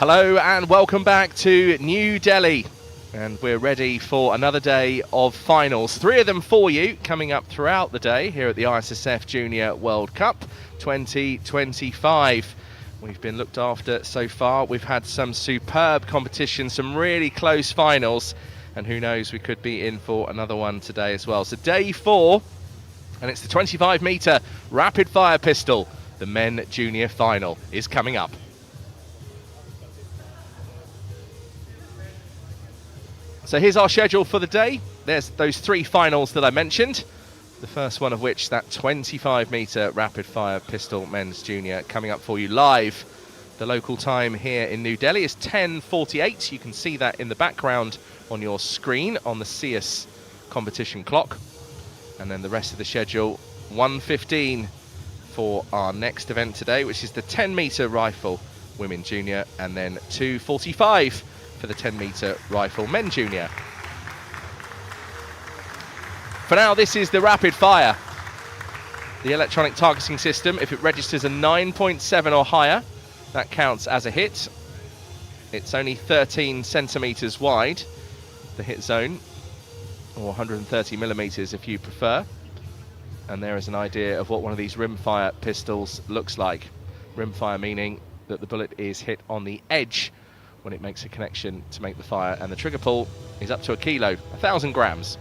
Hello and welcome back to New Delhi, and we're ready for another day of finals. 3 of them for you coming up throughout the day here at the Issf Junior World Cup 2025. We've been looked after so far. We've had some superb competition, some really close finals, and who knows, we could be in for another one today as well. So day 4, and it's the 25-metre rapid fire pistol. The men junior final is coming up. So here's our schedule for the day. There's those 3 finals that I mentioned. The first one of which, that 25-metre rapid fire pistol men's junior, coming up for you live. The local time here in New Delhi is 10:48. You can see that in the background on your screen on the CS competition clock. And then the rest of the schedule, 1:15 for our next event today, which is the 10-metre rifle women junior, and then 2:45 for the 10-metre rifle men junior. For now, this is the rapid fire. The electronic targeting system, if it registers a 9.7 or higher, that counts as a hit. It's only 13 centimetres wide, the hit zone, or 130 millimetres if you prefer. And there is an idea of what one of these rimfire pistols looks like. Rimfire meaning that the bullet is hit on the edge when it makes a connection to make the fire, and the trigger pull is up to 1 kilo, 1,000 grams.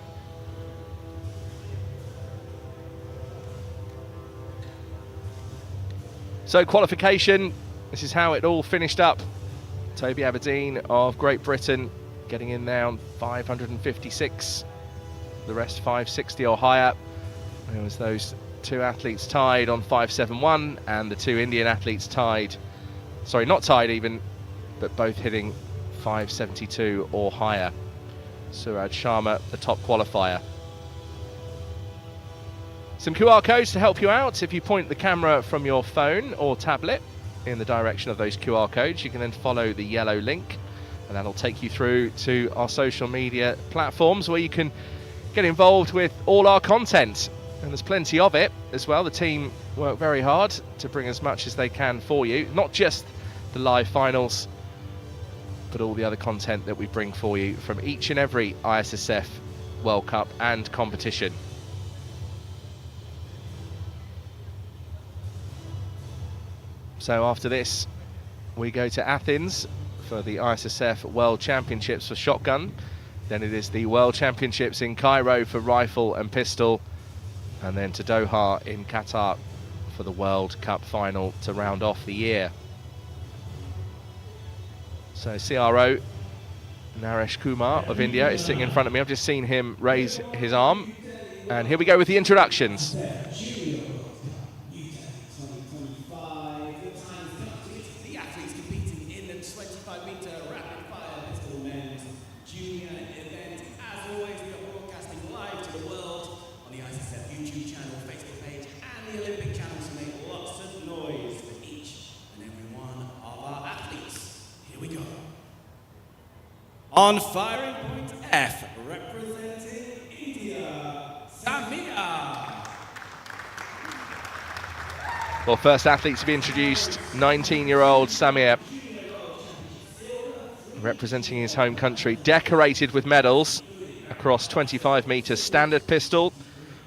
So qualification, this is how it all finished up. Toby Aberdeen of Great Britain getting in there on 556, the rest 560 or higher. There was those 2 athletes tied on 571, and the 2 Indian athletes tied, sorry, not tied even, but both hitting 572 or higher. Suraj Sharma, the top qualifier. Some QR codes to help you out. If you point the camera from your phone or tablet in the direction of those QR codes, you can then follow the yellow link, and that'll take you through to our social media platforms where you can get involved with all our content. And there's plenty of it as well. The team work very hard to bring as much as they can for you, not just the live finals, but all the other content that we bring for you from each and every ISSF World Cup and competition. So after this, we go to Athens for the ISSF World Championships for shotgun. Then it is the World Championships in Cairo for rifle and pistol. And then to Doha in Qatar for the World Cup final to round off the year. So CRO Naresh Kumar of India is sitting in front of me. I've just seen him raise his arm. And here we go with the introductions. The athletes competing in the 25-metre rapid fire pistol men's junior event. As always, we are broadcasting live to the world on the ISSF YouTube channel, Facebook page, and the Olympic channel to make lots of noise for each and every one of our athletes. Here we go. On firing point F, representing India, Samia. Well, first athlete to be introduced, 19-year-old Samir, representing his home country, decorated with medals across 25 metres standard pistol,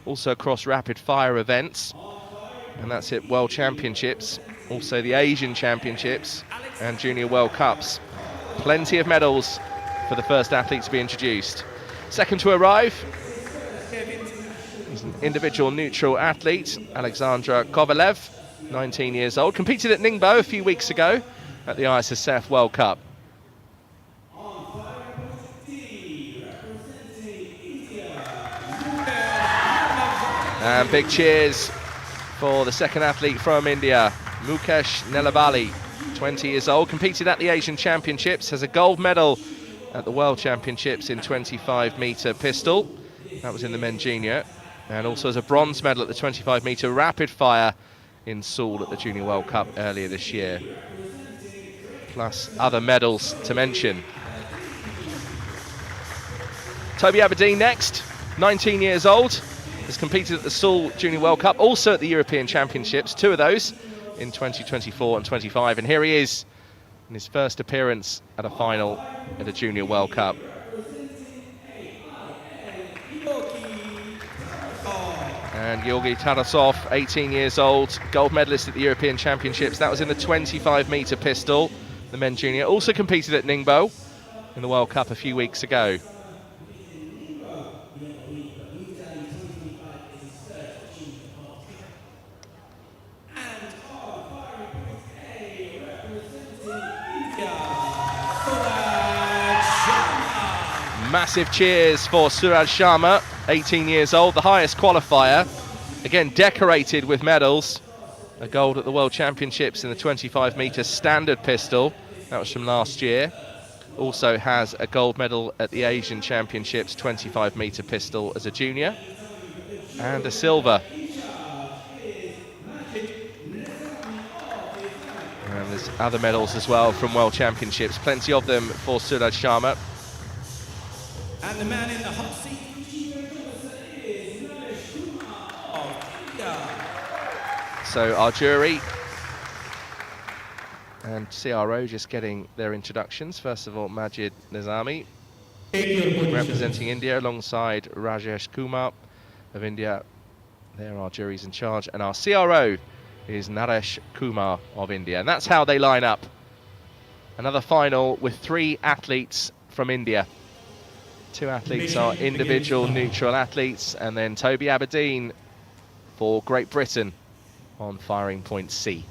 also across rapid fire events, and that's it, World Championships, also the Asian Championships and Junior World Cups. Plenty of medals for the first athlete to be introduced. Second to arrive, he's an individual neutral athlete, Alexandra Kovalev, 19 years old, competed at Ningbo a few weeks ago at the ISSF World Cup. And big cheers for the second athlete from India, Mukesh Nelavali, 20 years old, competed at the Asian Championships, has a gold medal at the World Championships in 25-metre pistol. That was in the men junior. And also has a bronze medal at the 25-metre rapid fire in Seoul at the Junior World Cup earlier this year. Plus other medals to mention. Toby Aberdeen next, 19 years old. Has competed at the Seoul Junior World Cup, also at the European Championships, 2 of those in 2024 and 25. And here he is in his first appearance at a final at a Junior World Cup. And Georgi Tarasov, 18 years old, gold medalist at the European Championships. That was in the 25-metre pistol, the men junior. Also competed at Ningbo in the World Cup a few weeks ago. Massive cheers for Suraj Sharma, 18 years old, the highest qualifier. Again, decorated with medals. A gold at the World Championships in the 25-metre standard pistol. That was from last year. Also has a gold medal at the Asian Championships 25-metre pistol as a junior. And a silver. And there's other medals as well from World Championships. Plenty of them for Suraj Sharma. And the man in the hot seat is So our jury and CRO just getting their introductions. First of all, Majid Nizami, representing India alongside Rajesh Kumar of India. They're our juries in charge. And our CRO is Naresh Kumar of India. And that's how they line up. Another final with 3 athletes from India. 2 athletes are individual neutral athletes, and then Toby Aberdeen for Great Britain on firing point C.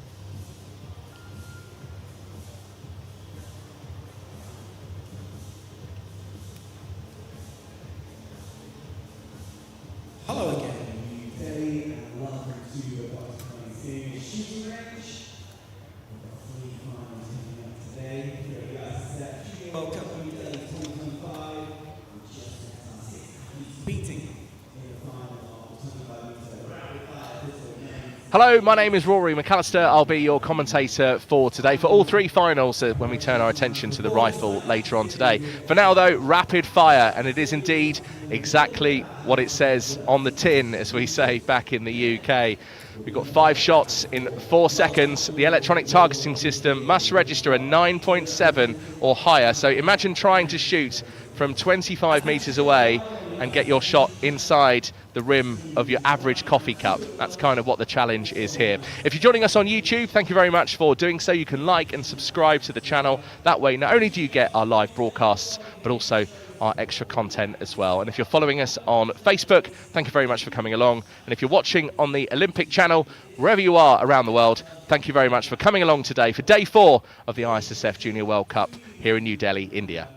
hello again, New Delhi, and welcome to the Podium shooting range. We've got 3 finals coming up today. Here at the Issf World Cup New Delhi 2025. We just had our 6 athletes beating in the final of the 25-metre rapid fire pistol men's. Hello, my name is Rory McAllister. I'll be your commentator for today for all 3 finals when we turn our attention to the rifle later on today. For now though, rapid fire, and it is indeed exactly what it says on the tin, as we say back in the UK. We've got 5 shots in 4 seconds. The electronic targeting system must register a 9.7 or higher. So imagine trying to shoot from 25 metres away and get your shot inside the rim of your average coffee cup. That's kind of what the challenge is here. If you're joining us on YouTube, thank you very much for doing so. You can like and subscribe to the channel. That way, not only do you get our live broadcasts, but also our extra content as well. And if you're following us on Facebook, thank you very much for coming along. And if you're watching on the Olympic channel, wherever you are around the world, thank you very much for coming along today for day 4 of the ISSF Junior World Cup here in New Delhi, India.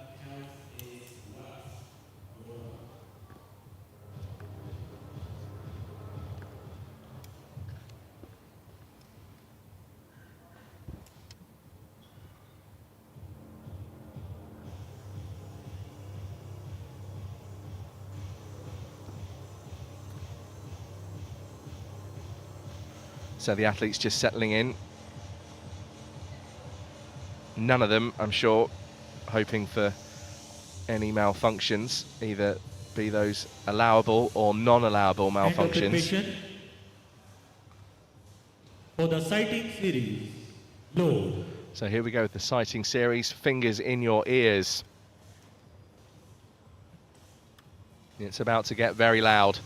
So the athletes just settling in. None of them, I'm sure, hoping for any malfunctions, either be those allowable or non-allowable malfunctions. For the sighting series, load. So here we go with the sighting series, fingers in your ears. It's about to get very loud.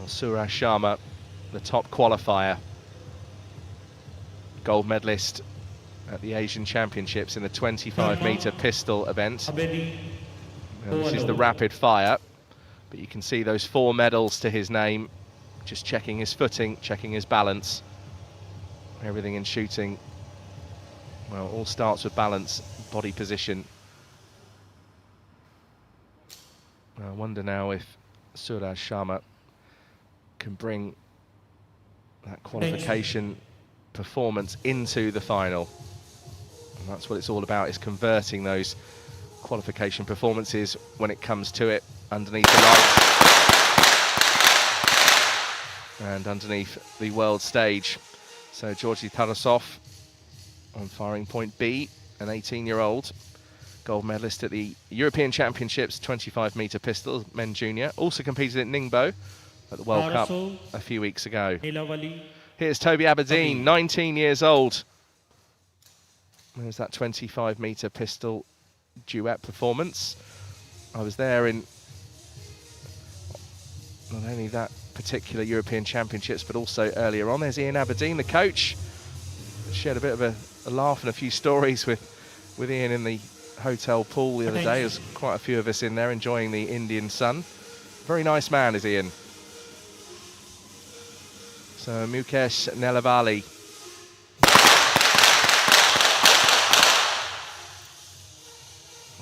Suraj Sharma, the top qualifier, gold medalist at the Asian Championships in the 25-metre pistol event. And this is the rapid fire, but you can see those 4 medals to his name, just checking his footing, checking his balance. Everything in shooting, well, all starts with balance, body position. I wonder now if Suraj Sharma can bring that qualification performance into the final. And that's what it's all about, is converting those qualification performances when it comes to it underneath the lights and underneath the world stage. So Georgi Tarasov on firing point B, an 18-year-old gold medalist at the European Championships 25-meter pistol, men junior. Also competed at Ningbo at the World Cup a few weeks ago. Here's Toby Aberdeen, 19 years old. There's that 25-meter pistol duet performance. I was there in not only that particular European Championships, but also earlier on. There's Ian Aberdeen, the coach. Shared a bit of a laugh and a few stories with Ian in the hotel pool the other day. There's quite a few of us in there enjoying the Indian sun. Very nice man is Ian. So Mukesh Nelavali.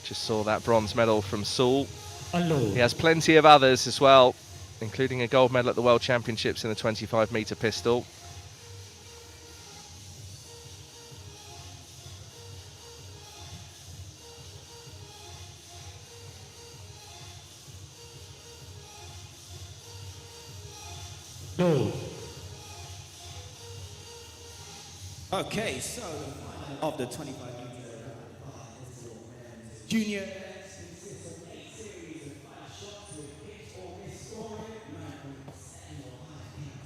Just saw that bronze medal from Seoul. He has plenty of others as well, including a gold medal at the World Championships in the 25-meter pistol. Okay, so of the 25 junior.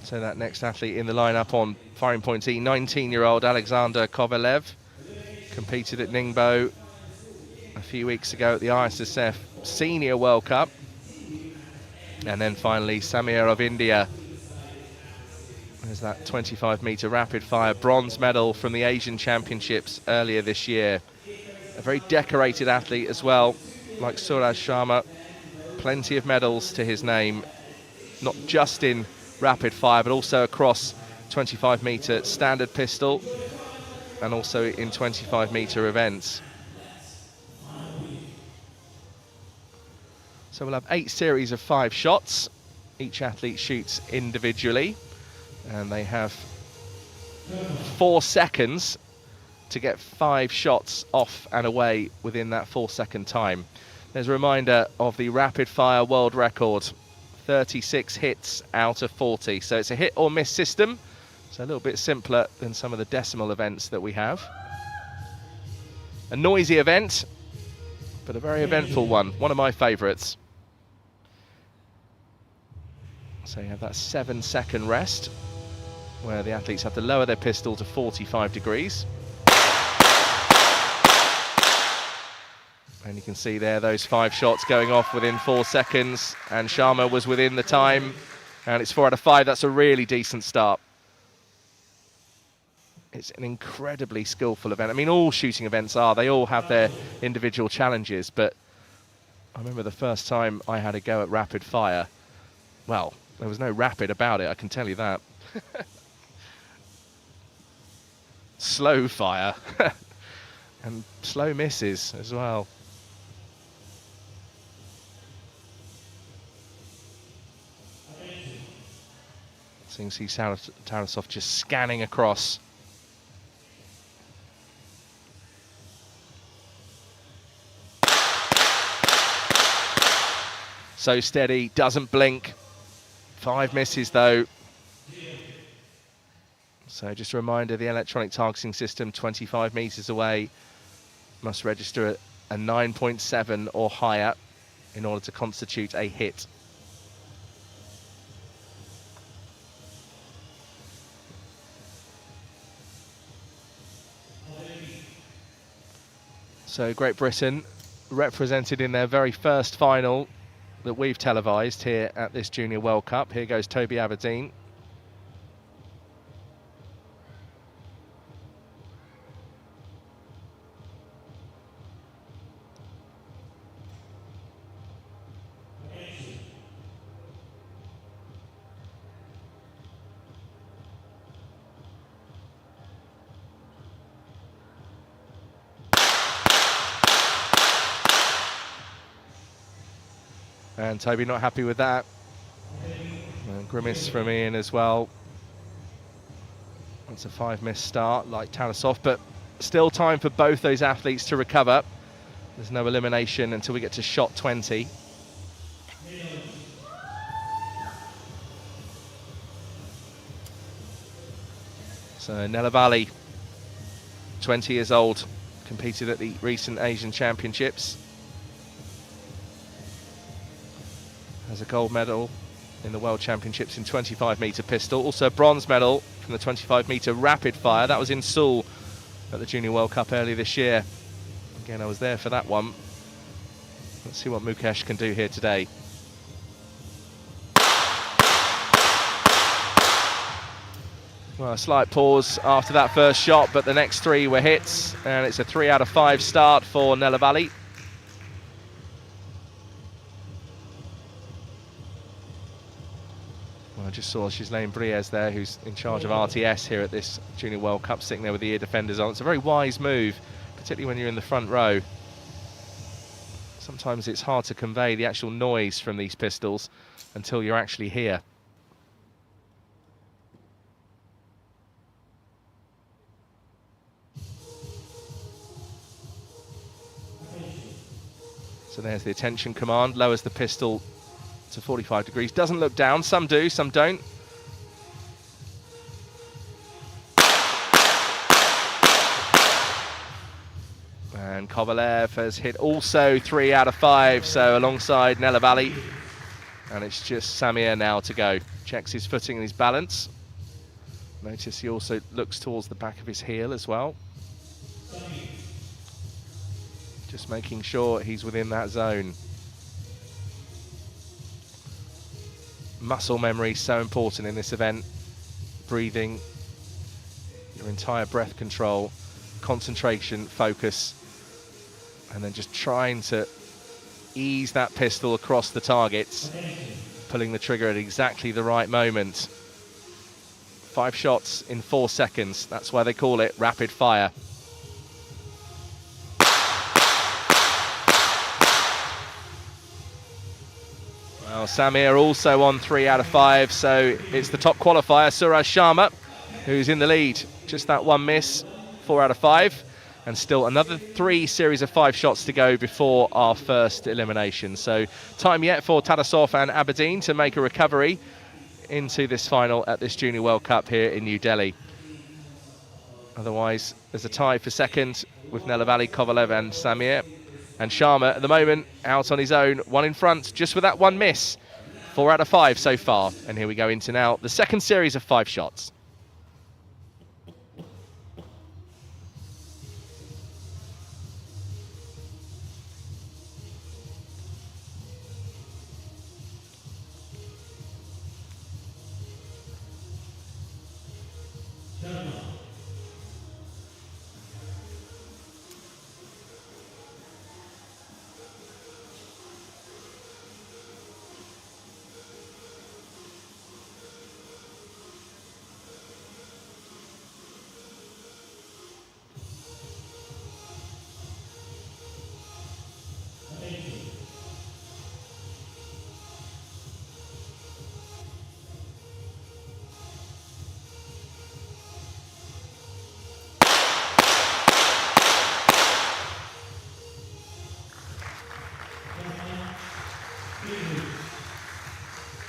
So that next athlete in the lineup on firing point E, 19-year-old Alexander Kovalev, competed at Ningbo a few weeks ago at the Issf Senior World Cup. And then finally Samir of India. There's that 25-meter rapid fire bronze medal from the Asian Championships earlier this year. A very decorated athlete as well, like Suraj Sharma. Plenty of medals to his name, not just in rapid fire, but also across 25-meter standard pistol and also in 25-meter events. So we'll have 8 series of 5 shots. Each athlete shoots individually, and they have 4 seconds to get 5 shots off and away within that 4-second time. There's a reminder of the rapid fire world record, 36 hits out of 40. So it's a hit or miss system. So a little bit simpler than some of the decimal events that we have. A noisy event, but a very eventful one of my favourites. So you have that 7-second rest, where the athletes have to lower their pistol to 45 degrees. And you can see there those 5 shots going off within 4 seconds, and Sharma was within the time, and it's 4 out of 5. That's a really decent start. It's an incredibly skillful event. I mean, all shooting events are. They all have their individual challenges, but I remember the first time I had a go at rapid fire. Well, there was no rapid about it, I can tell you that. Slow fire. And slow misses as well. So you can see Tarasov just scanning across. So steady, doesn't blink. 5 misses though. So just a reminder, the electronic targeting system 25 meters away must register a 9.7 or higher in order to constitute a hit. So Great Britain represented in their very first final that we've televised here at this Junior World Cup. Here goes Toby Aberdeen. And Toby not happy with that. And grimace from Ian as well. That's a 5-miss start like Tarasov, but still time for both those athletes to recover. There's no elimination until we get to shot 20. So Nelavali, 20 years old, Competed at the recent Asian Championships. Has a gold medal in the World Championships in 25-metre pistol. Also a bronze medal from the 25-metre rapid fire. That was in Seoul at the Junior World Cup earlier this year. Again, I was there for that one. Let's see what Mukesh can do here today. Well, a slight pause after that first shot, but the next three were hits, and it's a 3 out of 5 start for Nelavali. Well, I just saw Ghislaine Briez there, who's in charge of RTS here at this Junior World Cup, sitting there with the ear defenders on. It's a very wise move, particularly when you're in the front row. Sometimes it's hard to convey the actual noise from these pistols until you're actually here. So there's the attention command, lowers the pistol to 45 degrees. Doesn't look down, some do, some don't. And Kovalev has hit also 3 out of 5, so alongside Nelavali. And it's just Samir now to go. Checks his footing and his balance. Notice he also looks towards the back of his heel as well. Just making sure he's within that zone. Muscle memory so important in this event. Breathing, your entire breath control, concentration, focus, and then just trying to ease that pistol across the targets, pulling the trigger at exactly the right moment. 5 shots in 4 seconds. That's why they call it rapid fire. Well, Samir also on 3 out of 5, so it's the top qualifier, Suraj Sharma, who's in the lead. Just that one miss, 4 out of 5, and still another 3 series of 5 shots to go before our first elimination. So time yet for Tarasov and Aberdeen to make a recovery into this final at this Junior World Cup here in New Delhi. Otherwise, there's a tie for second with Nelavali, Kovalev and Samir. And Sharma, at the moment, out on his own, 1 in front, just with that 1 miss. 4 out of 5 so far. And here we go into now the second series of 5 shots.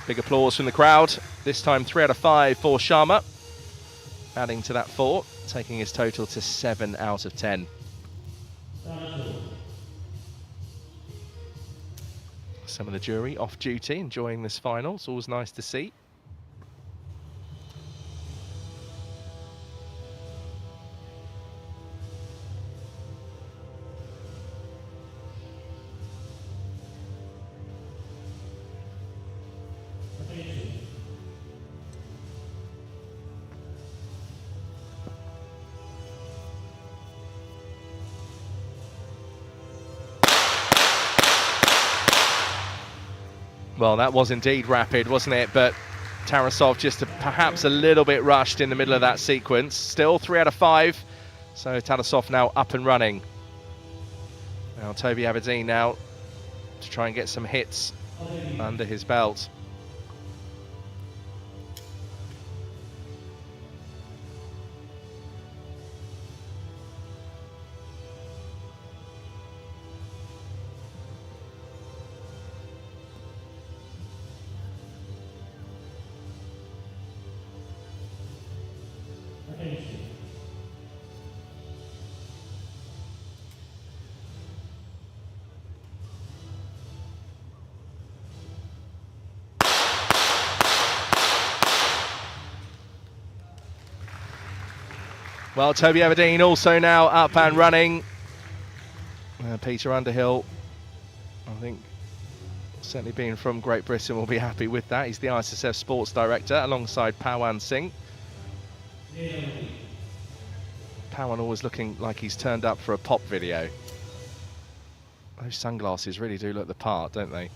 Big applause from the crowd. This time 3 out of 5 for Sharma. Adding to that 4, taking his total to 7 out of 10. Some of the jury off duty, enjoying this final. It's always nice to see. Well, that was indeed rapid, wasn't it? But Tarasov just perhaps a little bit rushed in the middle of that sequence. Still 3 out of 5. So Tarasov now up and running. Now Toby Aberdeen now to try and get some hits under his belt. Well, Toby Everdeen also now up and running. Peter Underhill, I think, certainly being from Great Britain, will be happy with that. He's the ISSF Sports Director alongside Pawan Singh. Pawan always looking like he's turned up for a pop video. Those sunglasses really do look the part, don't they?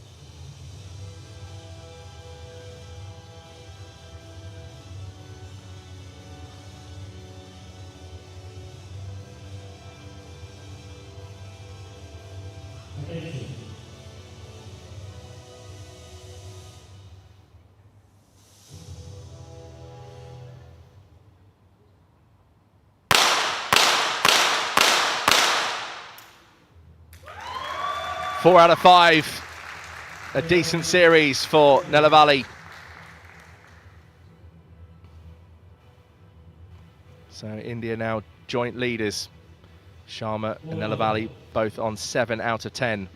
Four out of five, a decent series for Nelavali. So India now joint leaders. Sharma and Nelavali both on 7 out of 10.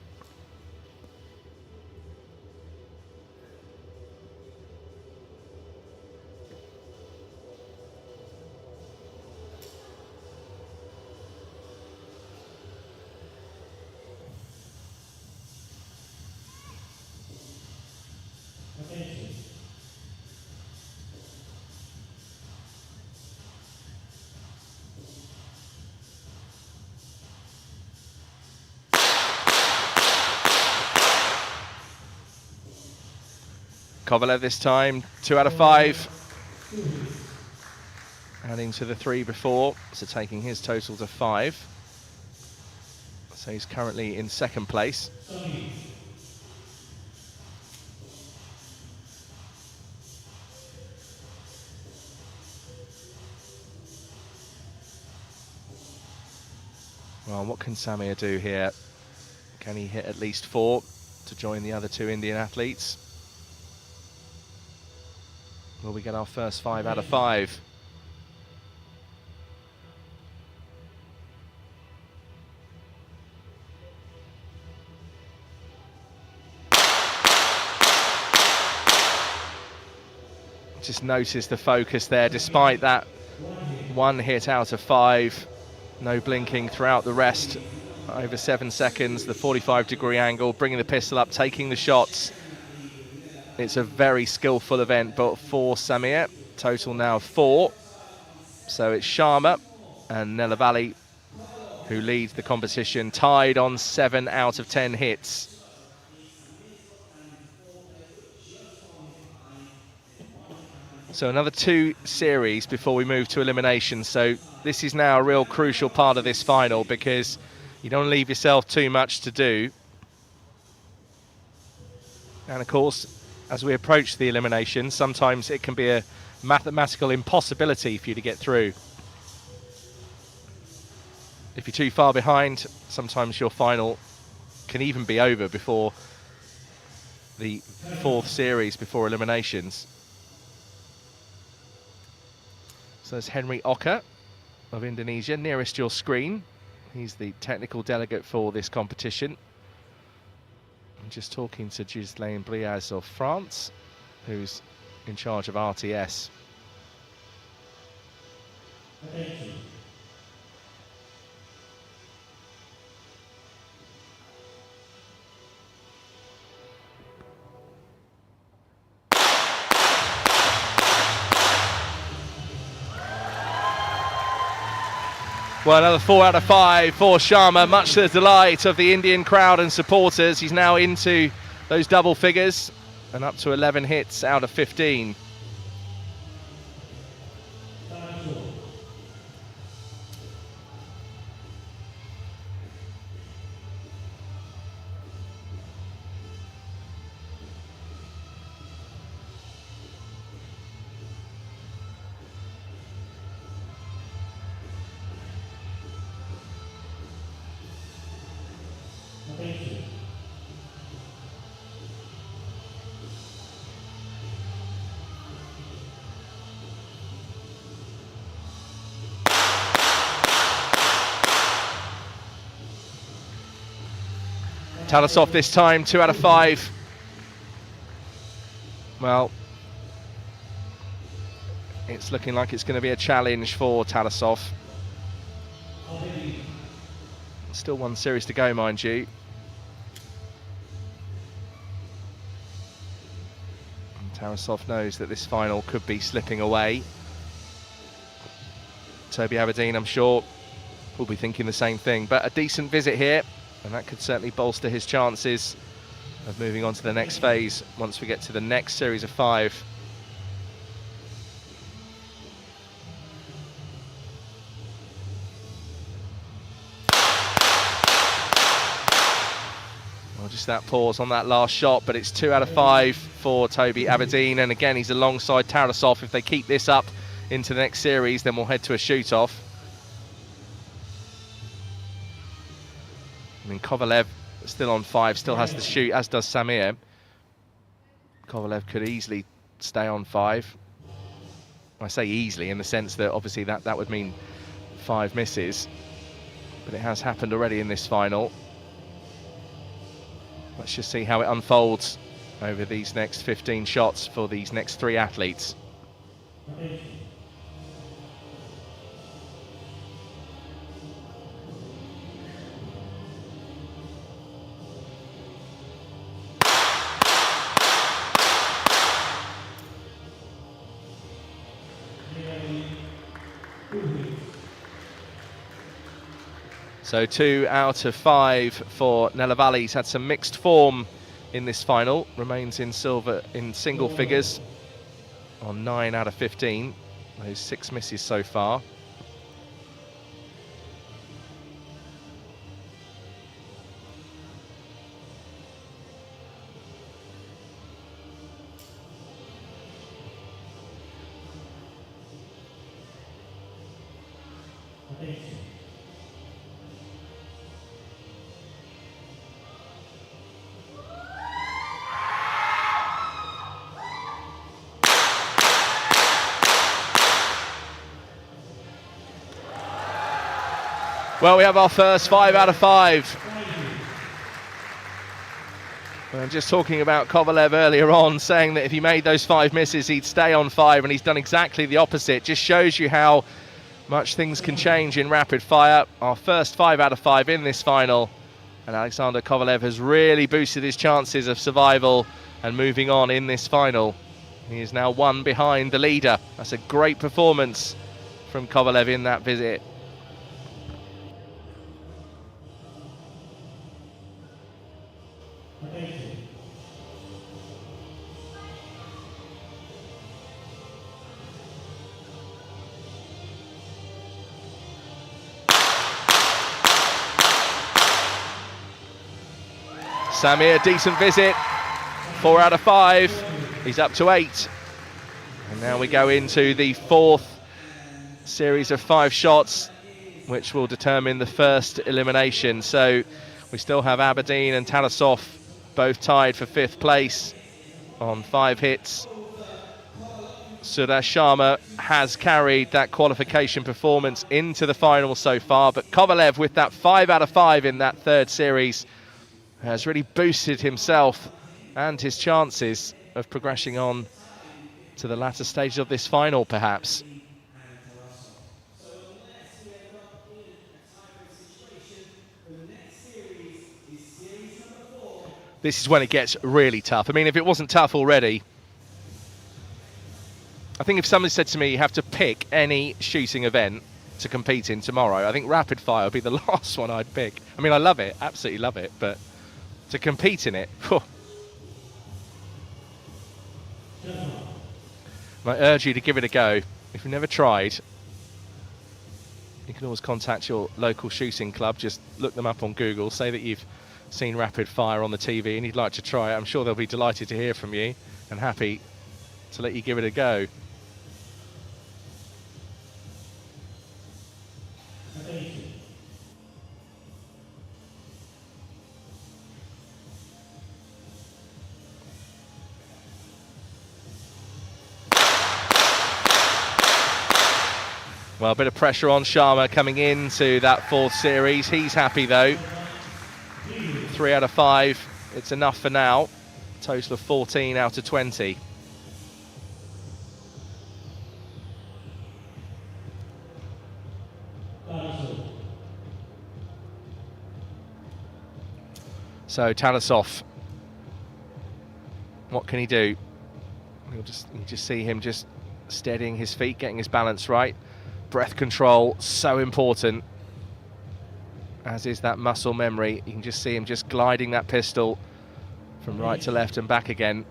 Kovalev this time, 2 out of 5. Adding to the 3 before, so taking his total to 5. So he's currently in 2nd place. Well, what can Samir do here? Can he hit at least 4 to join the other 2 Indian athletes? Will we get our first 5 out of 5? Just notice the focus there, despite that 1 hit out of 5. No blinking throughout the rest. Over 7 seconds, the 45-degree angle, bringing the pistol up, taking the shots. It's a very skillful event, but for Samir, total now 4. So it's Sharma and Nelavali who lead the competition, tied on 7 out of 10 hits. So another 2 series before we move to elimination. So this is now a real crucial part of this final, because you don't leave yourself too much to do. And of course, as we approach the elimination, sometimes it can be a mathematical impossibility for you to get through. If you're too far behind, sometimes your final can even be over before the 4th series, before eliminations. So there's Henry Oka of Indonesia, nearest your screen. He's the technical delegate for this competition. I'm just talking to Ghislaine Briaz of France, who's in charge of RTS. Well, another 4 out of 5 for Sharma, much to the delight of the Indian crowd and supporters. He's now into those double figures and up to 11 hits out of 15. Talasov this time, 2 out of 5. Well, it's looking like it's going to be a challenge for Talasov. Still one series to go, mind you. And Tarasov knows that this final could be slipping away. Toby Aberdeen, I'm sure, will be thinking the same thing. But a decent visit here, and that could certainly bolster his chances of moving on to the next phase once we get to the next series of 5. Well, just that pause on that last shot, but it's 2 out of 5 for Toby Aberdeen, and again he's alongside Tarasov. If they keep this up into the next series, then we'll head to a shoot-off. I mean, Kovalev still on 5, still has to shoot, as does Samir. Kovalev could easily stay on 5. I say easily in the sense that obviously that would mean 5 misses, but it has happened already in this final. Let's just see how it unfolds over these next 15 shots for these next 3 athletes. So 2 out of 5 for Nelavalli. He's had some mixed form in this final. Remains in silver in single figures on 9 out of 15. Those 6 misses so far. Well, we have our first 5 out of 5. I'm just talking about Kovalev earlier on, saying that if he made those 5 misses, he'd stay on 5, and he's done exactly the opposite. Just shows you how much things can change in rapid fire. Our first 5 out of 5 in this final, and Alexander Kovalev has really boosted his chances of survival and moving on in this final. He is now 1 behind the leader. That's a great performance from Kovalev in that visit. Samir, decent visit, 4 out of 5. He's up to 8. And now we go into the 4th series of 5 shots, which will determine the first elimination. So we still have Aberdeen and Tarasov both tied for 5th place on 5 hits. Suresh Sharma has carried that qualification performance into the final so far, but Kovalev, with that 5 out of 5 in that 3rd series, has really boosted himself and his chances of progressing on to the latter stages of this final, perhaps. This is when it gets really tough. I mean, if it wasn't tough already, I think if somebody said to me, you have to pick any shooting event to compete in tomorrow, I think rapid fire would be the last one I'd pick. I mean, I love it, absolutely love it, but to compete in it, whew. I urge you to give it a go. If you've never tried, you can always contact your local shooting club. Just look them up on Google, say that you've seen rapid fire on the TV and you'd like to try it. I'm sure they'll be delighted to hear from you and happy to let you give it a go. Well, a bit of pressure on Sharma coming into that 4th series. He's happy though. 3 out of 5, it's enough for now. Total of 14 out of 20. So Tarasov, what can he do? You just see him just steadying his feet, getting his balance right. Breath control, so important, as is that muscle memory. You can just see him just gliding that pistol from right to left and back again.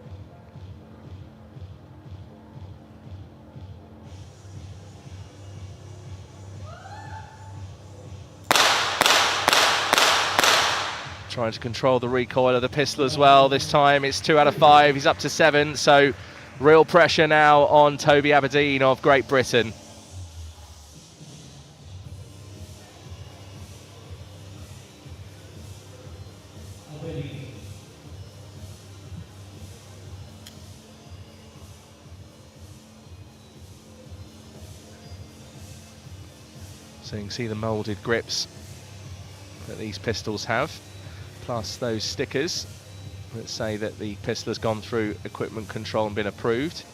Trying to control the recoil of the pistol as well. This time it's 2 out of 5. He's up to 7. So real pressure now on Toby Aberdeen of Great Britain. So you can see the moulded grips that these pistols have, plus those stickers that say that the pistol has gone through equipment control and been approved.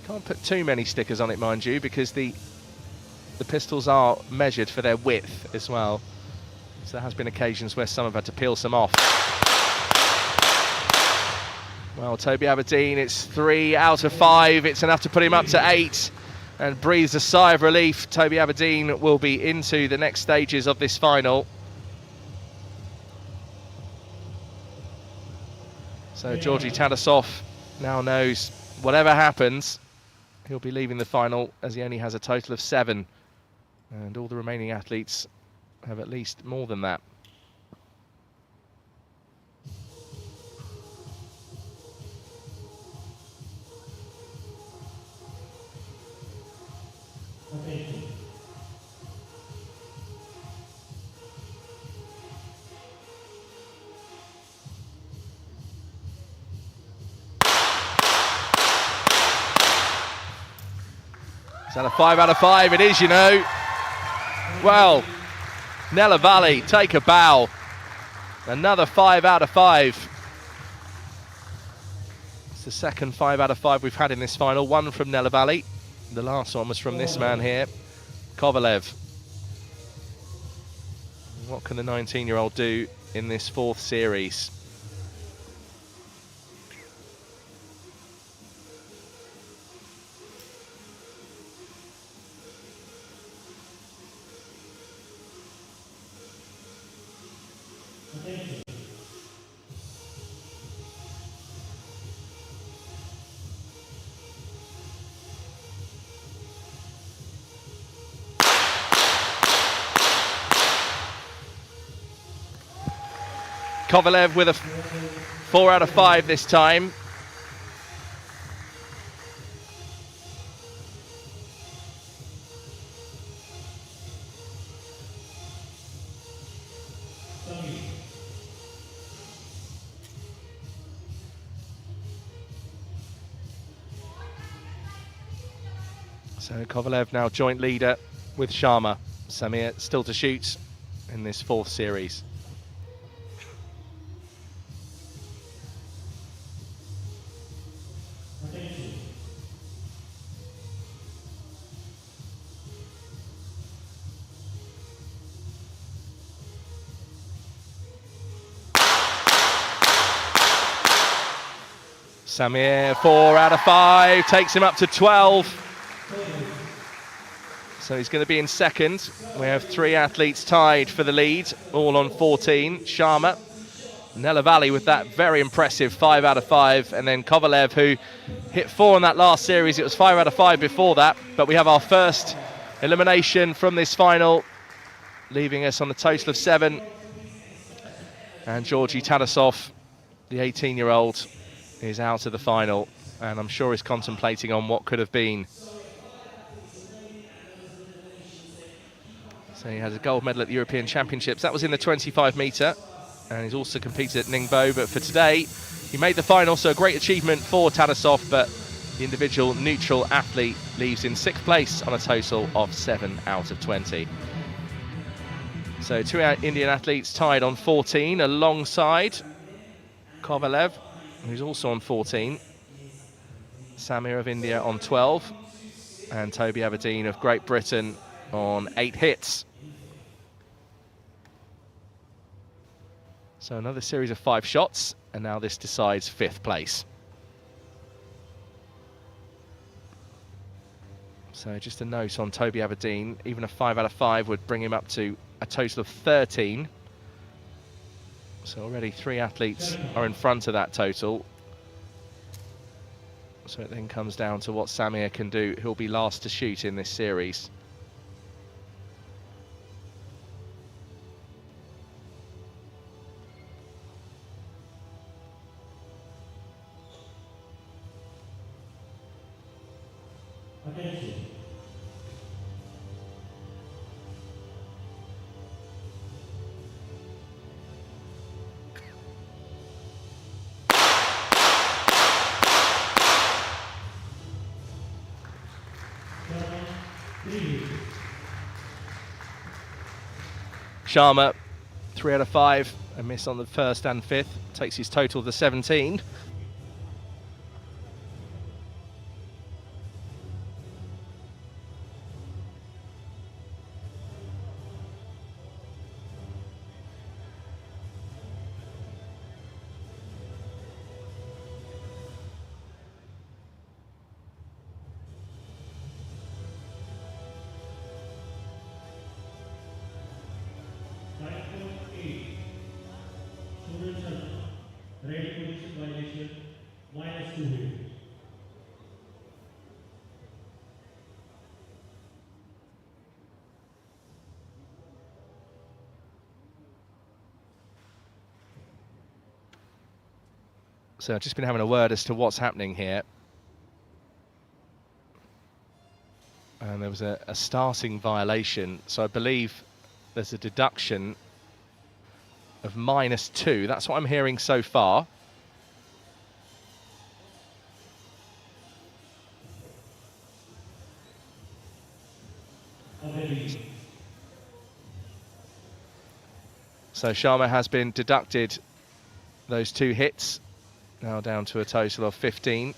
Can't put too many stickers on it, mind you, because the pistols are measured for their width as well. So there has been occasions where some have had to peel some off. Well, Toby Aberdeen, it's 3 out of 5. It's enough to put him up to 8. And breathes a sigh of relief. Toby Aberdeen will be into the next stages of this final. So Georgi Tarasov now knows whatever happens, he'll be leaving the final as he only has a total of 7. And all the remaining athletes have at least more than that. Is that a 5 out of 5? It is, you know. Well, Nella Valley, take a bow. Another 5 out of 5. It's the second 5 out of 5 we've had in this final. One from Nella Valley. The last one was from this man here, Kovalev. What can the 19-year-old do in this 4th series? Kovalev with a 4 out of 5 this time. So Kovalev now joint leader with Sharma. Samir still to shoot in this 4th series. Samir, 4 out of 5, takes him up to 12. So he's going to be in second. We have 3 athletes tied for the lead, all on 14. Sharma, Nella Valley with that very impressive 5 out of 5, and then Kovalev, who hit 4 in that last series. It was 5 out of 5 before that, but we have our first elimination from this final, leaving us on a total of 7. And Georgi Tarasov, the 18-year-old, is out of the final, and I'm sure he's contemplating on what could have been. So he has a gold medal at the European Championships. That was in the 25 metre, and he's also competed at Ningbo. But for today, he made the final, so a great achievement for Tarasov, but the individual neutral athlete leaves in 6th place on a total of 7 out of 20. So 2 Indian athletes tied on 14 alongside Kovalev, who's also on 14, Samir of India on 12, and Toby Aberdeen of Great Britain on 8 hits. So another series of 5 shots, and now this decides 5th place. So just a note on Toby Aberdeen, even a 5 out of 5 would bring him up to a total of 13. So already 3 athletes are in front of that total. So it then comes down to what Samir can do. He'll be last to shoot in this series. Attention. Sharma, 3 out of 5, a miss on the 1st and 5th, takes his total to 17. Ready position violation, -2 hit. So I've just been having a word as to what's happening here. And there was a starting violation, so I believe there's a deduction of -2. That's what I'm hearing so far. So Sharma has been deducted those 2 hits, now down to a total of 15.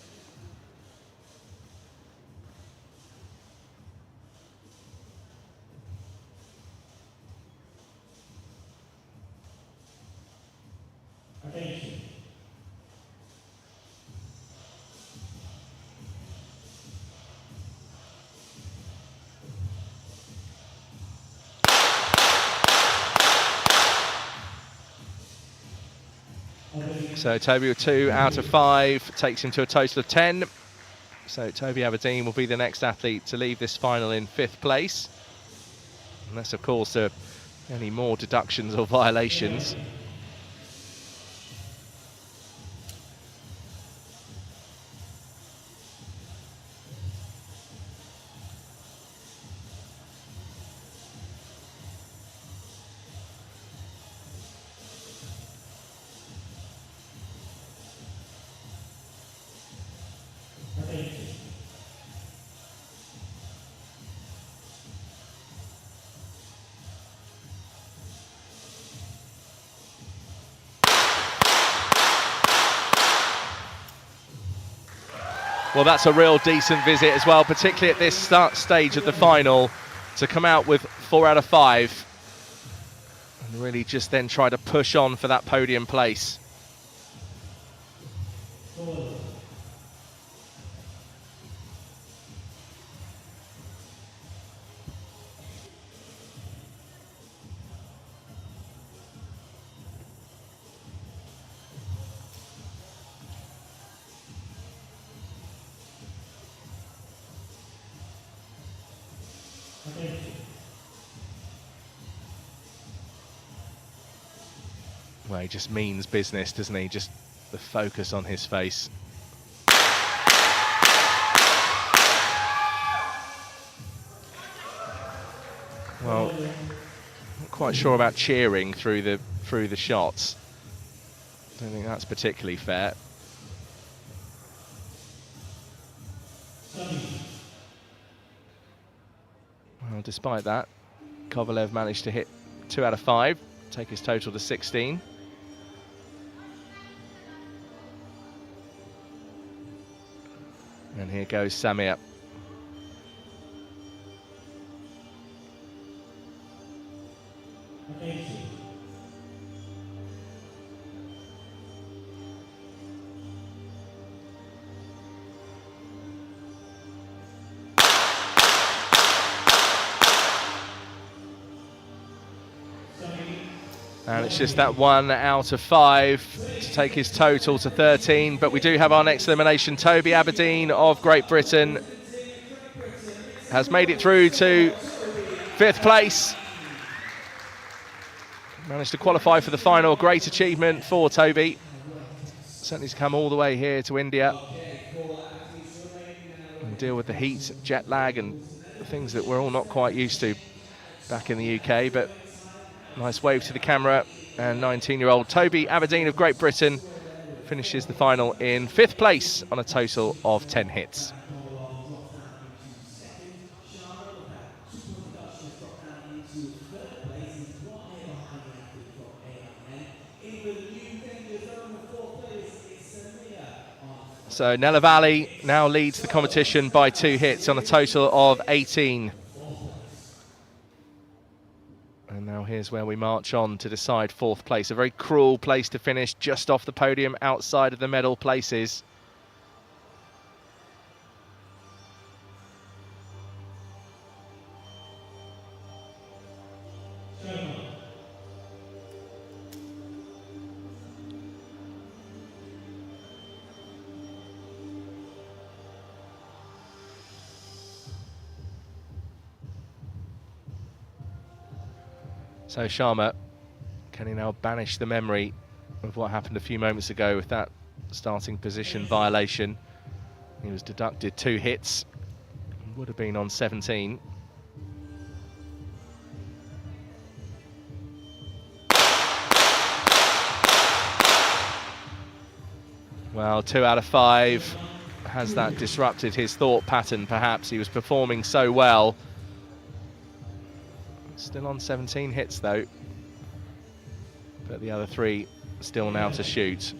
Attention. So Toby with 2 out of 5 takes him to a total of 10. So Toby Aberdeen will be the next athlete to leave this final in 5th place. Unless, of course, there are any more deductions or violations. Well, that's a real decent visit as well, particularly at this stage of the final, to come out with 4 out of 5 and really just then try to push on for that podium place. Well, he just means business, doesn't he? Just the focus on his face. Well, not quite sure about cheering through the shots. Don't think that's particularly fair. Well, despite that, Kovalev managed to hit 2 out of 5, take his total to 16. And here goes Samir. And it's just that 1 out of 5 to take his total to 13. But we do have our next elimination. Toby Aberdeen of Great Britain has made it through to 5th place. Managed to qualify for the final. Great achievement for Toby. Certainly to come all the way here to India and deal with the heat, jet lag and the things that we're all not quite used to back in the UK. But nice wave to the camera, and 19-year-old Toby Aberdeen of Great Britain finishes the final in 5th place on a total of 10 hits. So Nella Valley now leads the competition by 2 hits on a total of 18. And now here's where we march on to decide 4th place. A very cruel place to finish, just off the podium, outside of the medal places. So Sharma, can he now banish the memory of what happened a few moments ago with that starting position violation? He was deducted 2 hits, would have been on 17. Well, 2 out of 5. Has that disrupted his thought pattern, perhaps? He was performing so well. Still on 17 hits though, but the other 3 still now to shoot.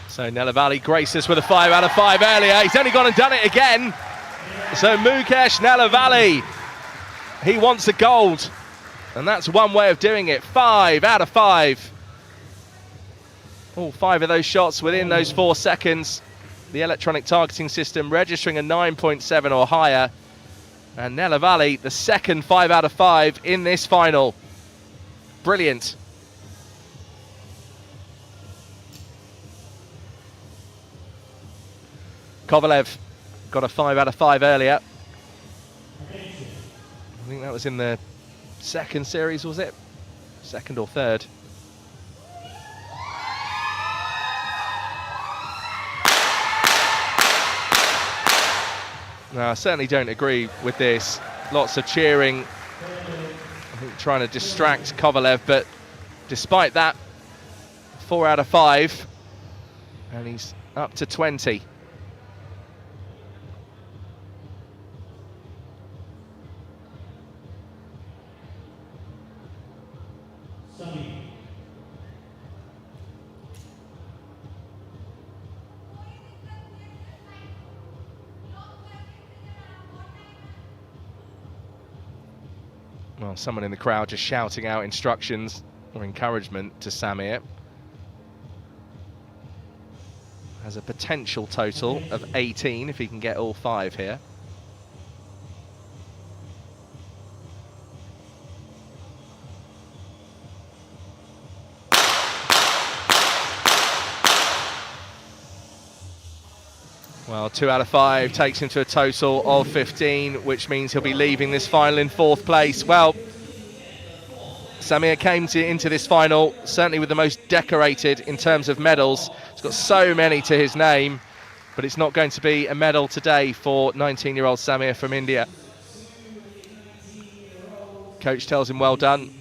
So Nella Valley graces with a 5 out of 5 earlier. He's only gone and done it again. So Mukesh Nella Valley, he wants the gold. And that's one way of doing it. 5 out of 5. All 5 of those shots within those 4 seconds. The electronic targeting system registering a 9.7 or higher. And Nella Valley, the second 5 out of 5 in this final. Brilliant. Kovalev got a 5 out of 5 earlier. I think that was in the second series, was it? Second or third? No, I certainly don't agree with this. Lots of cheering, I think trying to distract Kovalev, but despite that, 4 out of 5, and he's up to 20. Well, someone in the crowd just shouting out instructions or encouragement to Samir. Has a potential total of 18 if he can get all 5 here. Well, 2 out of 5 takes him to a total of 15, which means he'll be leaving this final in 4th place. Well, Samir came into this final certainly with the most decorated in terms of medals. He's got so many to his name, but it's not going to be a medal today for 19-year-old Samir from India. Coach tells him well done.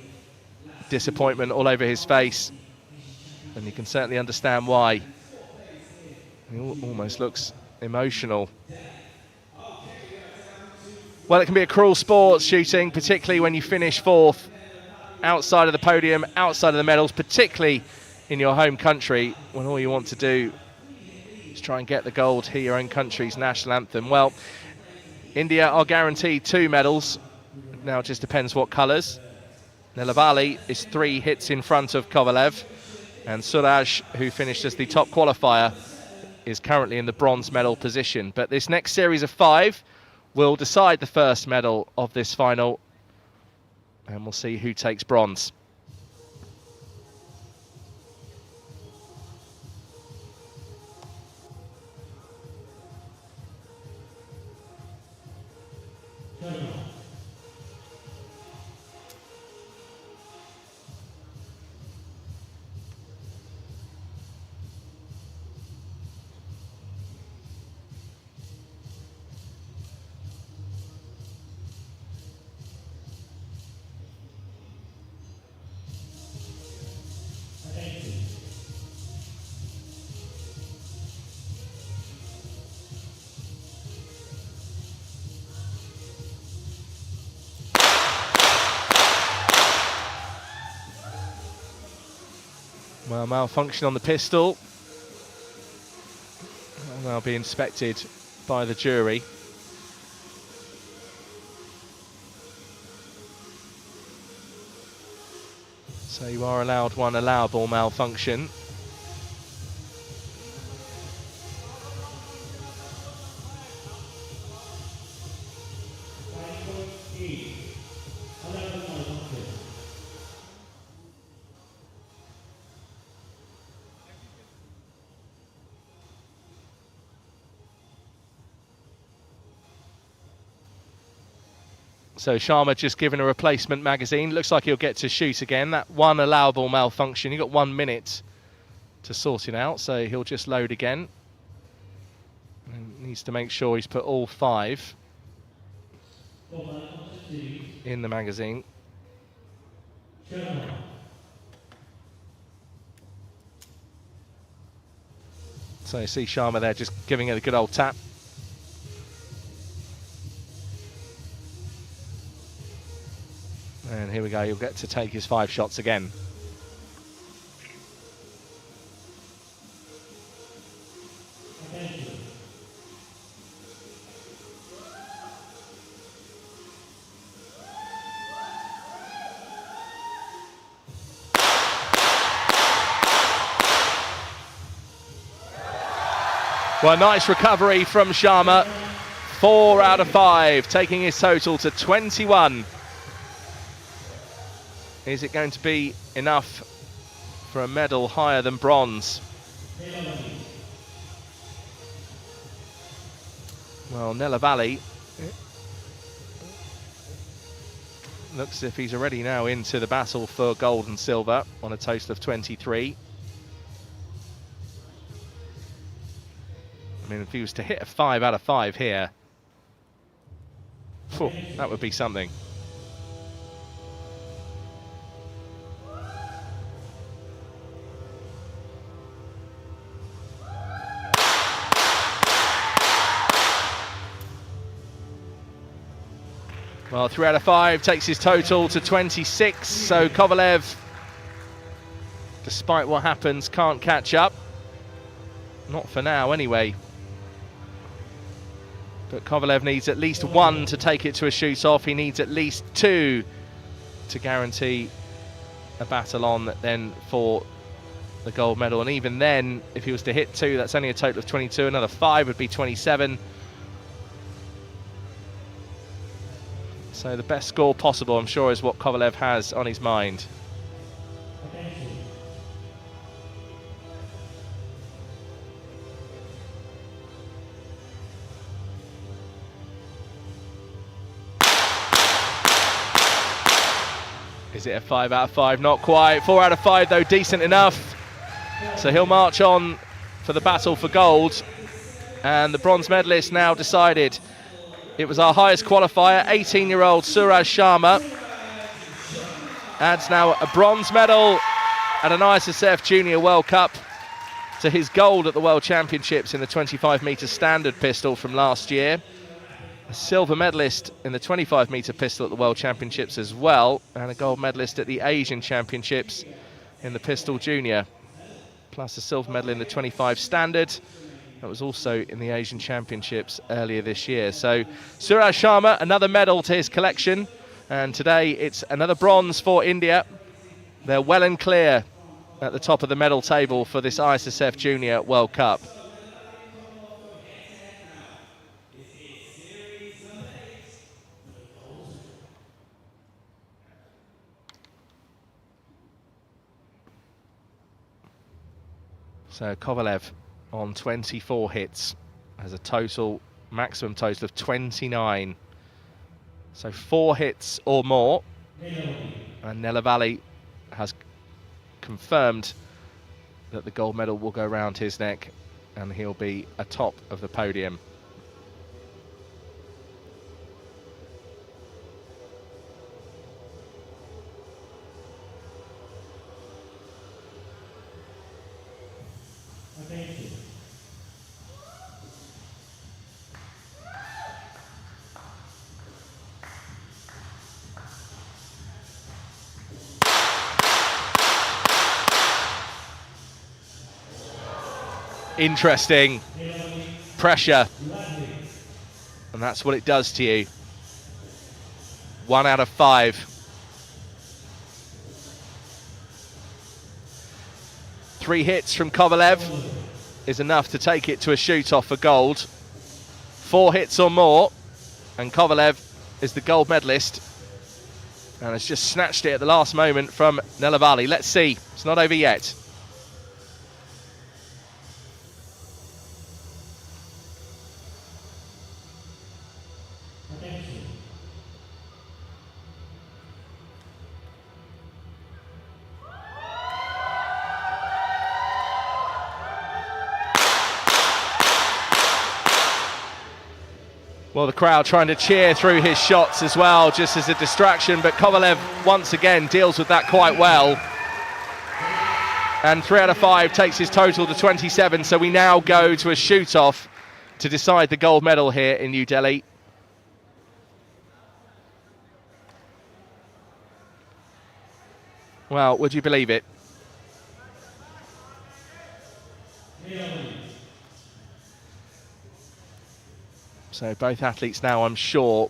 Disappointment all over his face, and you can certainly understand why. He almost looks emotional. Well, it can be a cruel sport, shooting, particularly when you finish fourth outside of the podium, outside of the medals, particularly in your home country, when all you want to do is try and get the gold, hear your own country's national anthem. Well, India are guaranteed 2 medals. Now it just depends what colours. Nelavali is 3 hits in front of Kovalev, and Suraj, who finished as the top qualifier, is currently in the bronze medal position. But this next series of 5 will decide the first medal of this final, and we'll see who takes bronze. Well, malfunction on the pistol. Will now be inspected by the jury. So you are allowed one allowable malfunction. So Sharma just given a replacement magazine. Looks like he'll get to shoot again. That one allowable malfunction. You've got 1 minute to sort it out, so he'll just load again. And needs to make sure he's put all 5 in the magazine. So you see Sharma there just giving it a good old tap. And here we go, he'll get to take his 5 shots again. Well, nice recovery from Sharma. 4 out of 5, taking his total to 21. Is it going to be enough for a medal higher than bronze? Well, Nelavali looks as if he's already now into the battle for gold and silver on a total of 23. I mean, if he was to hit a 5 out of 5 here, phew, that would be something. Well, 3 out of 5 takes his total to 26, so Kovalev, despite what happens, can't catch up. Not for now, anyway. But Kovalev needs at least 1 to take it to a shoot-off. He needs at least 2 to guarantee a battle on then for the gold medal. And even then, if he was to hit 2, that's only a total of 22. Another 5 would be 27. So the best score possible, I'm sure, is what Kovalev has on his mind. Is it a 5 out of 5? Not quite. 4 out of 5 though, decent enough. So he'll march on for the battle for gold. And the bronze medalist now decided. It was our highest qualifier, 18-year-old Suraj Sharma. Adds now a bronze medal at an Issf Junior World Cup to his gold at the World Championships in the 25-metre standard pistol from last year. a silver medalist in the 25-meter pistol at the World Championships as well, and a gold medalist at the Asian Championships in the pistol junior, plus a silver medal in the 25 standard. That was also in the Asian Championships earlier this year. So Suraj Sharma, another medal to his collection, and today it's another bronze for India. They're well and clear at the top of the medal table for this ISSF Junior World Cup. So Kovalev on 24 hits has a maximum total of 29. So 4 hits or more. And Nelavali has confirmed that the gold medal will go round his neck and he'll be atop of the podium. Interesting pressure, and that's what it does to you. 1 out of 5. 3 hits from Kovalev is enough to take it to a shoot-off for gold. 4 hits or more, and Kovalev is the gold medalist and has just snatched it at the last moment from Nelavali. Let's see, it's not over yet. Well, the crowd trying to cheer through his shots as well, just as a distraction, but Kovalev once again deals with that quite well. And 3 out of 5 takes his total to 27, so we now go to a shoot-off to decide the gold medal here in New Delhi. Well, would you believe it? So both athletes now, I'm sure,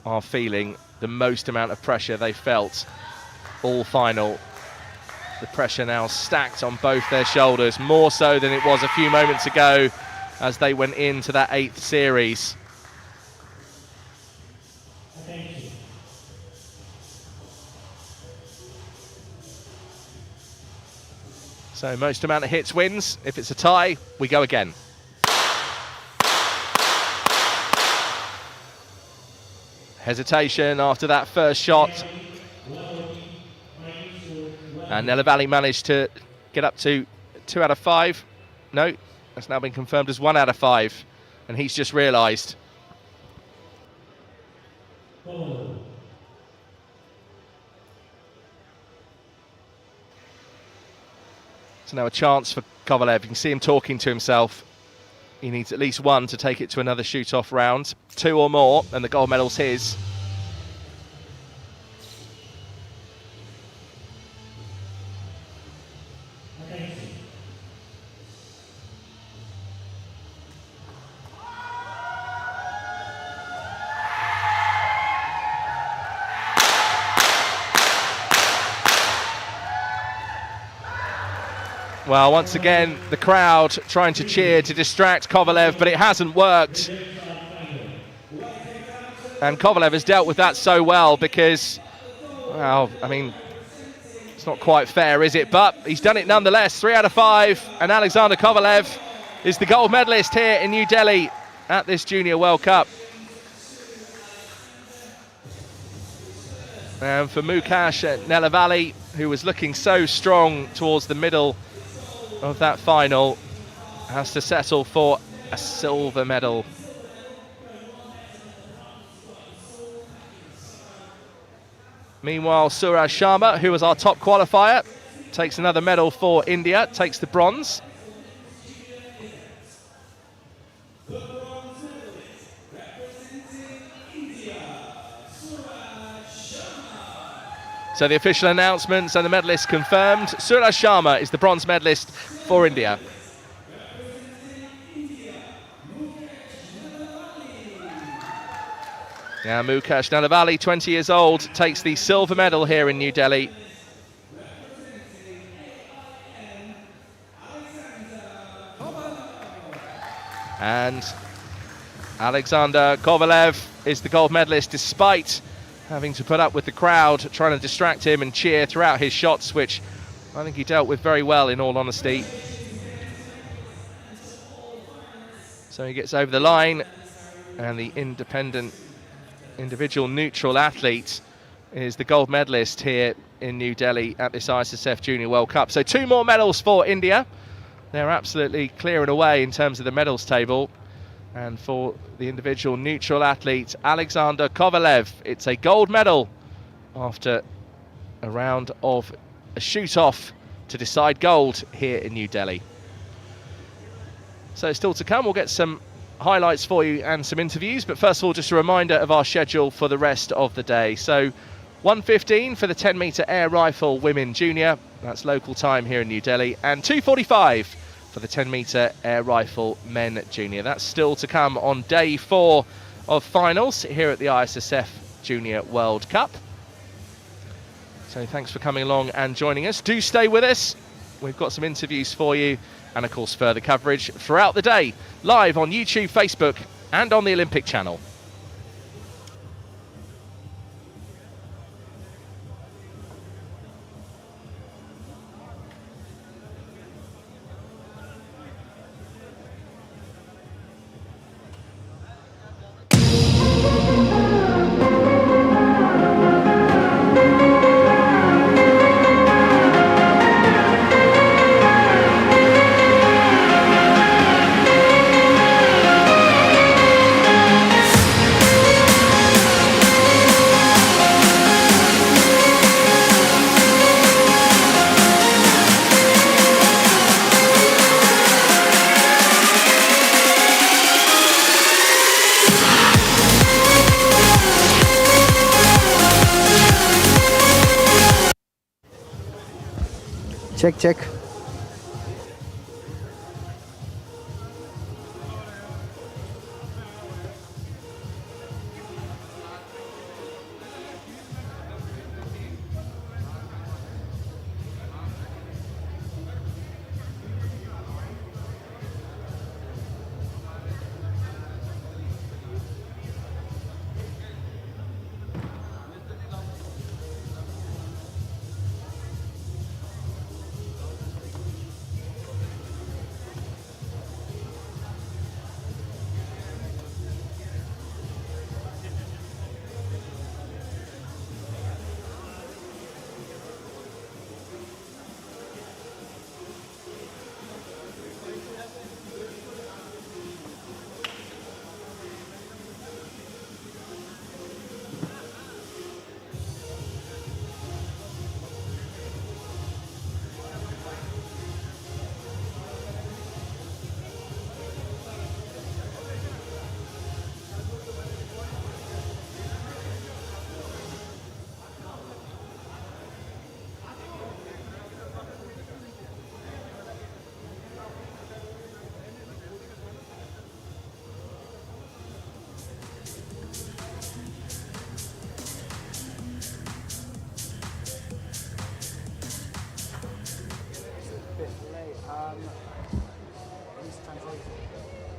are feeling the most amount of pressure they felt all final. The pressure now stacked on both their shoulders, more so than it was a few moments ago as they went into that 8th series. So most amount of hits wins. If it's a tie, we go again. Hesitation after that first shot. And Nelavali managed to get up to 2 out of 5. No, that's now been confirmed as 1 out of 5. And he's just realised. So now a chance for Kovalev. You can see him talking to himself. He needs at least 1 to take it to another shoot-off round. 2 or more, and the gold medal's his. Well, once again, the crowd trying to cheer to distract Kovalev, but it hasn't worked. And Kovalev has dealt with that so well because, well, I mean, it's not quite fair, is it? But he's done it nonetheless. 3 out of 5, and Alexander Kovalev is the gold medalist here in New Delhi at this Junior World Cup. And for Mukesh Nelavali, who was looking so strong towards the middle of that final, has to settle for a silver medal. Meanwhile, Suraj Sharma, who was our top qualifier, takes another medal for India, takes the bronze. So the official announcements and the medalists confirmed. Suraj Sharma is the bronze medalist for India. Now Mukesh Nanavali, 20 years old, takes the silver medal here in New Delhi. And Alexander Kovalev is the gold medalist, despite having to put up with the crowd trying to distract him and cheer throughout his shots, which I think he dealt with very well, in all honesty. So he gets over the line, and the individual neutral athlete is the gold medalist here in New Delhi at this ISSF Junior World Cup. So 2 more medals for India. They're absolutely clearing away in terms of the medals table. And for the individual neutral athlete, Alexander Kovalev, it's a gold medal after a round of a shoot-off to decide gold here in New Delhi. So still to come, we'll get some highlights for you and some interviews, but first of all, just a reminder of our schedule for the rest of the day. So 1:15 for the 10-metre air rifle women junior, that's local time here in New Delhi, and 2:45 for the 10-metre air rifle men junior. That's still to come on day 4 of finals here at the ISSF Junior World Cup. So thanks for coming along and joining us. Do stay with us. We've got some interviews for you, and of course further coverage throughout the day, live on YouTube, Facebook and on the Olympic channel. Check.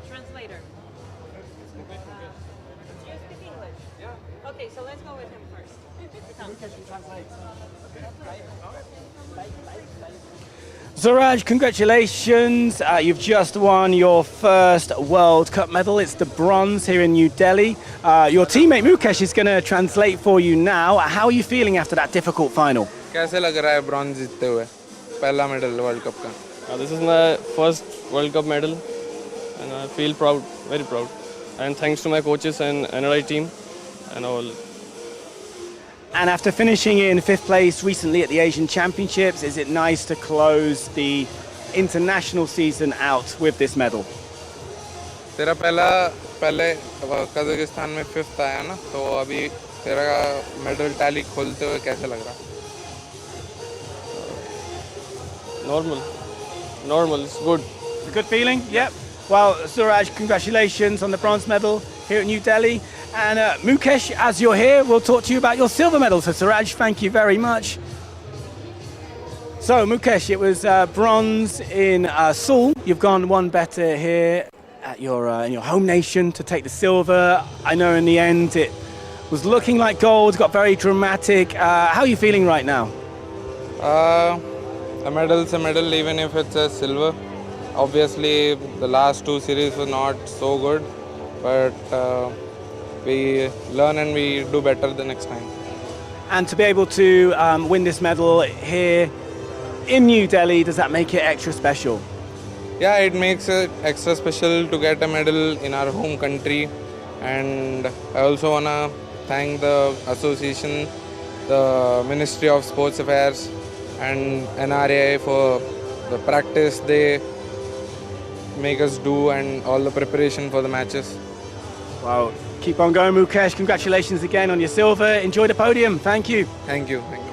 Translator. Do you speak English? Yeah. Okay, so let's go with him first. Suraj, congratulations. You've just won your first World Cup medal. It's the bronze here in New Delhi. Your teammate Mukesh is going to translate for you now. How are you feeling after that difficult final? कैसे लग रहा है bronze जीतते हुए पहला medal world cup का? This is my first World Cup medal and I feel proud, very proud. And thanks to my coaches and NRI team and all. And after finishing in 5th place recently at the Asian Championships, is it nice to close the international season out with this medal? तेरा पहले Kazakhstan में 5th आया ना, तो अभी तेरा medal tally खोलते हुए कैसे लग रहा? Normal, it's good. It's a good feeling, yep. Well, Suraj, congratulations on the bronze medal here at New Delhi. And Mukesh, as you're here, we'll talk to you about your silver medal. So Suraj, thank you very much. So Mukesh, it was bronze in Seoul. You've gone one better here at your in your home nation to take the silver. I know in the end it was looking like gold, got very dramatic. How are you feeling right now? A medal's a medal, even if it's a silver. Obviously, the last two series were not so good, but we learn and we do better the next time. And to be able to win this medal here in New Delhi, does that make it extra special? Yeah, it makes it extra special to get a medal in our home country, and I also wanna thank the association, the Ministry of Sports Affairs, and NRA for the practice they make us do and all the preparation for the matches. Well, keep on going, Mukesh. Congratulations again on your silver. Enjoy the podium. Thank you. Thank you. Thank you.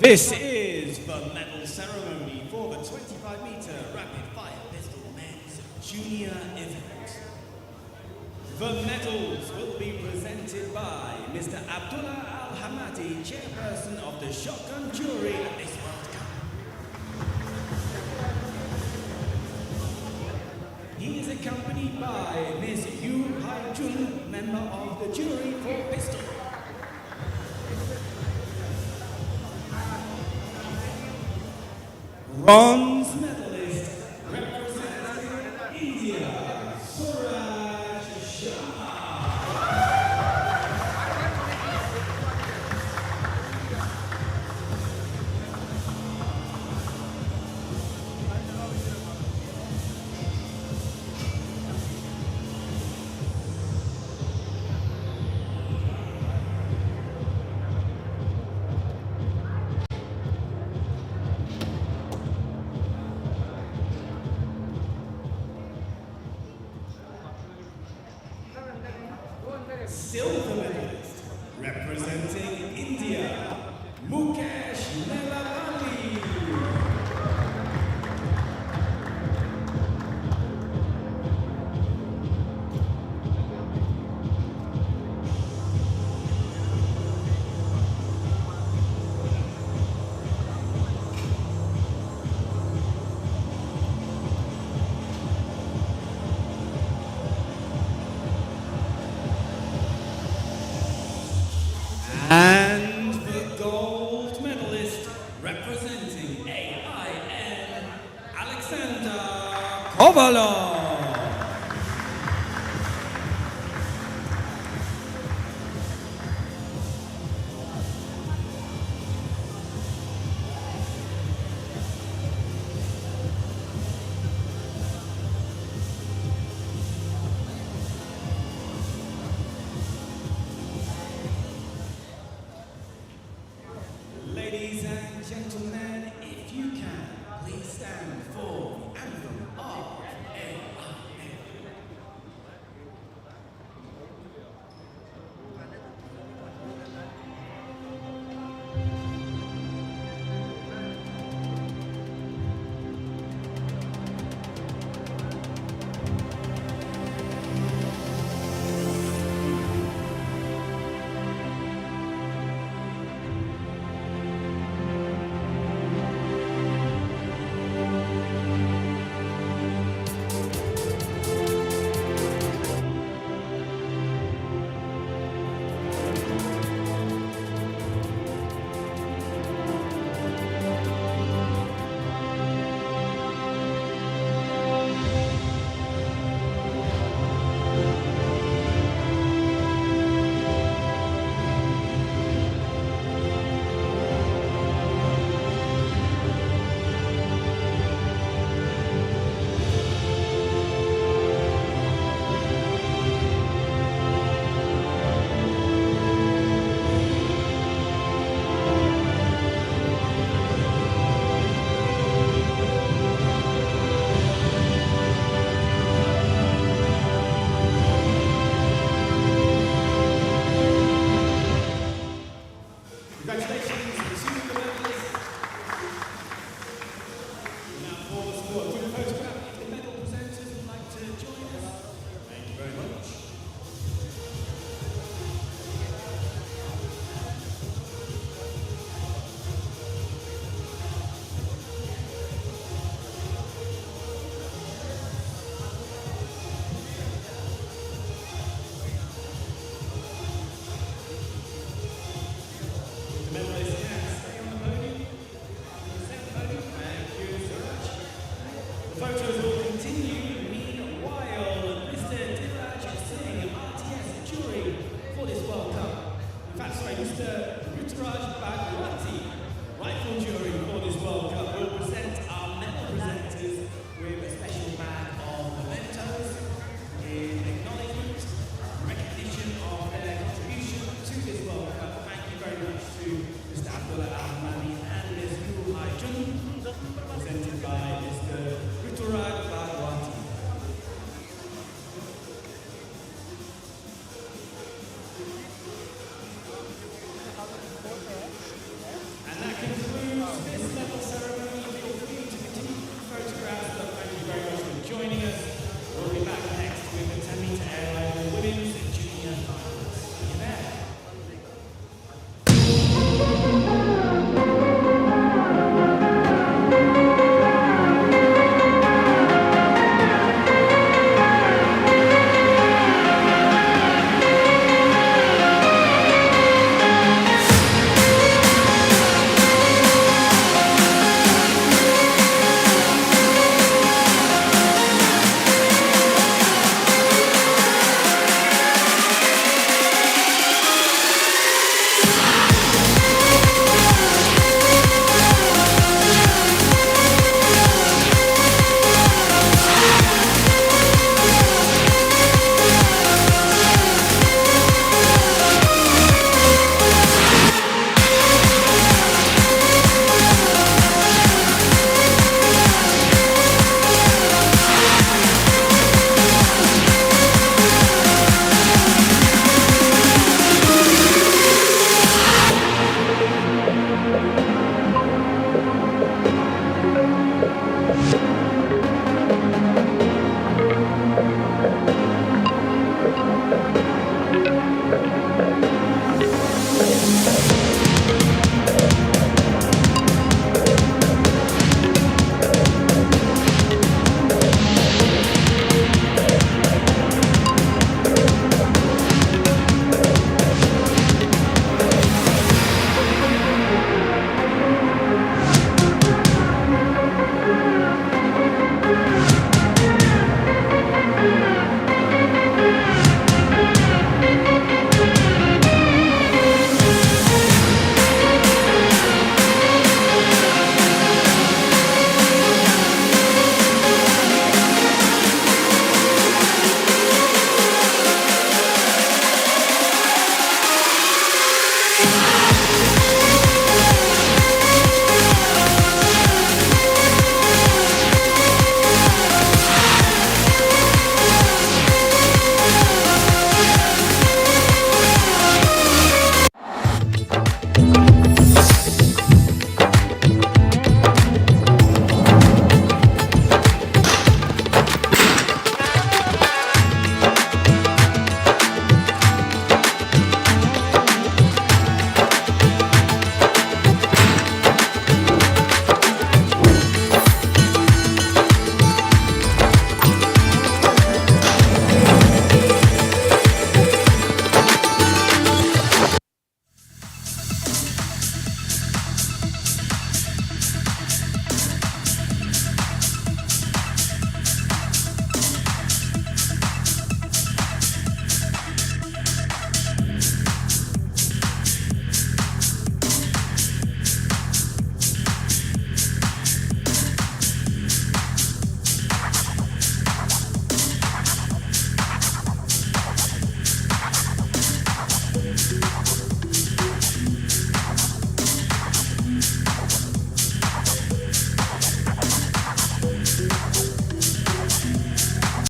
This is the medal ceremony for the 25-meter rapid-fire pistol men's junior event. The medals will be presented by Mr. Abdullah Al-Hamadi, chairperson of the shotgun jury at this World Cup. He is accompanied by Ms. Yu Hai-jun, member of the jury for pistol. Bronze medalist representing India, Suraj Shah. Silver medalist representing India, Mukesh Nelavali. And the gold medalist representing AIN, Alexander Kovalov.